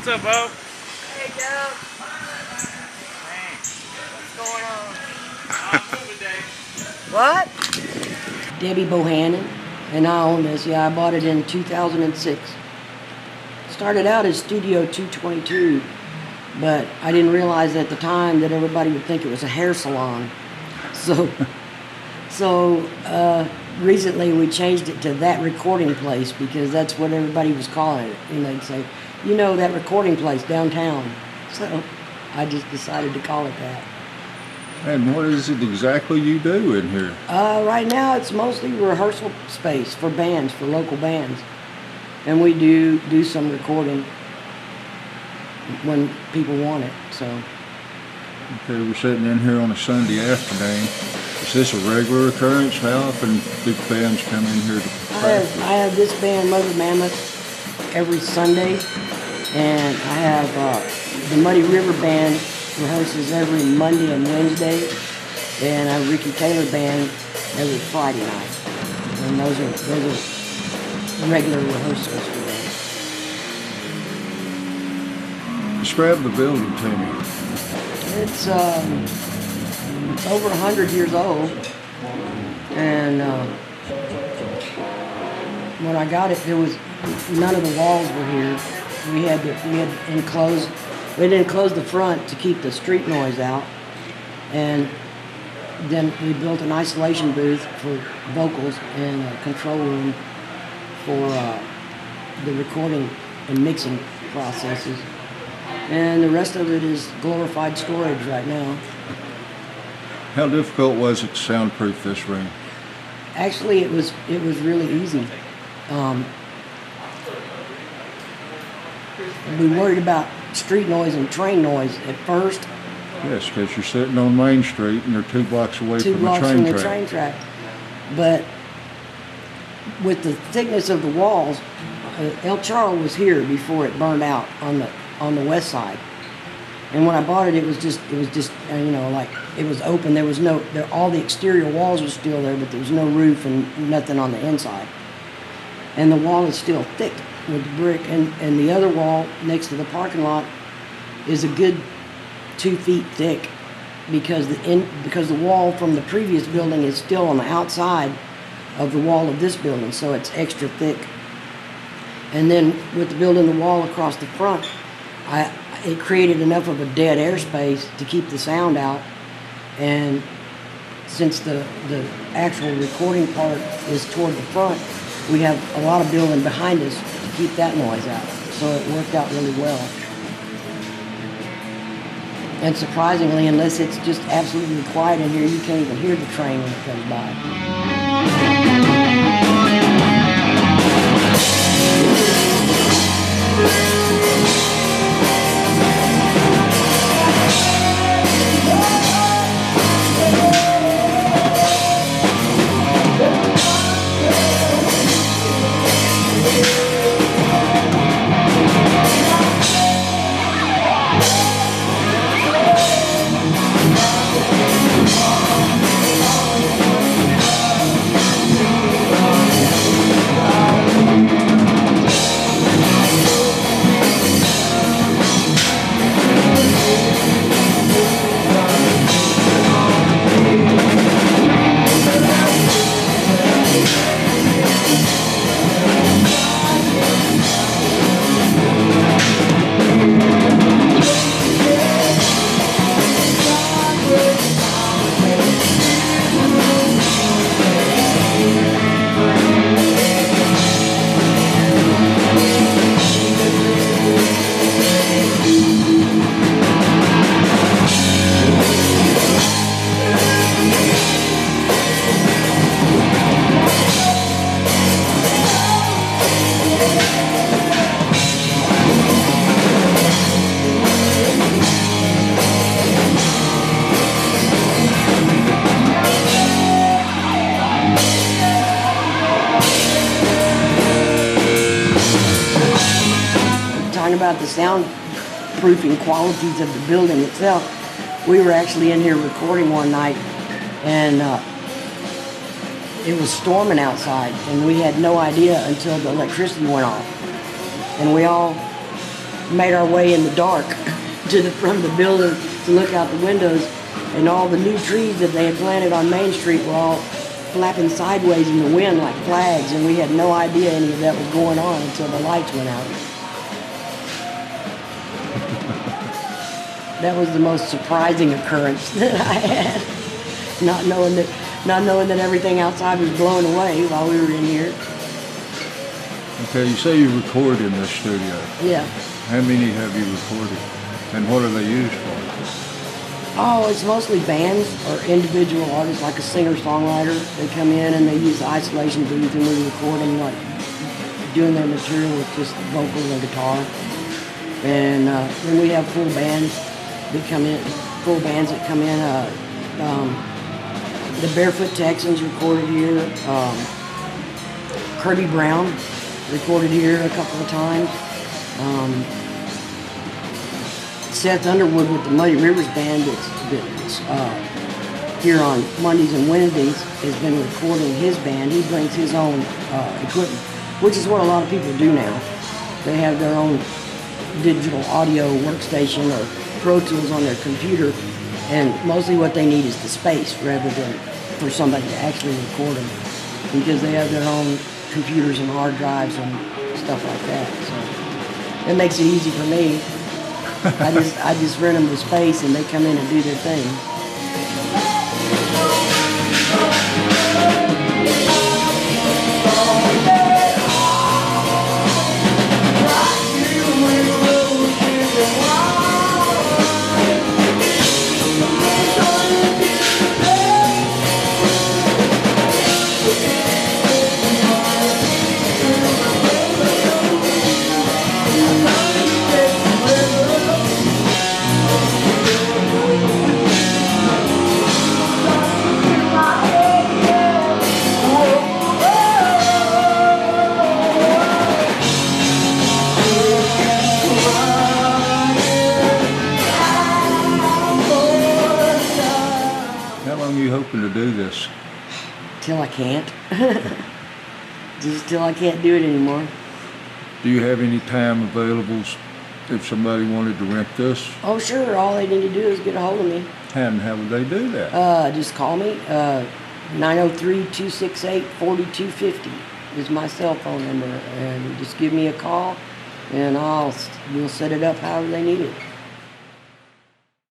What's up, Bo? Hey, Joe. What's going on? What? Debbie Bohannon, and I own this. Yeah, I bought it in 2006. Started out as Studio 222, but I didn't realize at the time that everybody would think it was a hair salon. So recently we changed it to That Recording Place because that's what everybody was calling it. And they'd say, you know, that recording place downtown. So I just decided to call it that. And what is it exactly you do in here? Right now it's mostly rehearsal space for bands, for local bands. And we do some recording when people want it, so. Okay, we're sitting in here on a Sunday afternoon. Is this a regular occurrence? How often do bands come in here to practice? I have this band, Mother Mammoth, every Sunday. And I have the Muddy River Band rehearses every Monday and Wednesday. And I have Ricky Taylor Band every Friday night. And those are regular rehearsals for them. Describe the building to me. It's over 100 years old, and when I got it, there was none of the walls were here. We had enclosed. We had enclosed the front to keep the street noise out, and then we built an isolation booth for vocals and a control room for the recording and mixing processes. And the rest of it is glorified storage right now. How difficult was it to soundproof this room? Actually, it was really easy. We worried about street noise and train noise at first. Yes, because you're sitting on Main Street and you're 2 blocks away from the train track. But with the thickness of the walls, El Charro was here before it burned out on the west side. And when I bought it, it was just you know, like it was open. There was all the exterior walls were still there, but there was no roof and nothing on the inside. And the wall is still thick with the brick, and the other wall next to the parking lot is a good 2 feet thick because the wall from the previous building is still on the outside of the wall of this building, so it's extra thick. And then with the building the wall across the front, it created enough of a dead air space to keep the sound out. And since the actual recording part is toward the front, we have a lot of building behind us to keep that noise out. So it worked out really well. And surprisingly, unless it's just absolutely quiet in here, you can't even hear the train when it comes by. About the soundproofing qualities of the building itself, we were actually in here recording one night, and it was storming outside, and we had no idea until the electricity went off, and we all made our way in the dark to the front of the building to look out the windows, and all the new trees that they had planted on Main Street were all flapping sideways in the wind like flags, and we had no idea any of that was going on until the lights went out. That was the most surprising occurrence that I had, not knowing that everything outside was blown away while we were in here. Okay, you say you record in this studio. Yeah. How many have you recorded? And what are they used for? Oh, it's mostly bands or individual artists, like a singer-songwriter. They come in and they use the isolation booth, and we record them, like doing their material with just vocal and guitar. And then we have full bands that come in. The Barefoot Texans recorded here. Kirby Brown recorded here a couple of times. Seth Underwood with the Muddy Rivers Band that's here on Mondays and Wednesdays has been recording his band. He brings his own equipment, which is what a lot of people do now. They have their own digital audio workstation or Pro Tools on their computer, and mostly what they need is the space rather than for somebody to actually record them, because they have their own computers and hard drives and stuff like that. So it makes it easy for me. I just rent them the space and they come in and do their thing. Hoping to do this? Till I can't. Just till I can't do it anymore. Do you have any time available if somebody wanted to rent this? Oh, sure. All they need to do is get a hold of me. And how would they do that? Just call me. 903-268-4250 is my cell phone number. And just give me a call, and we'll set it up however they need it.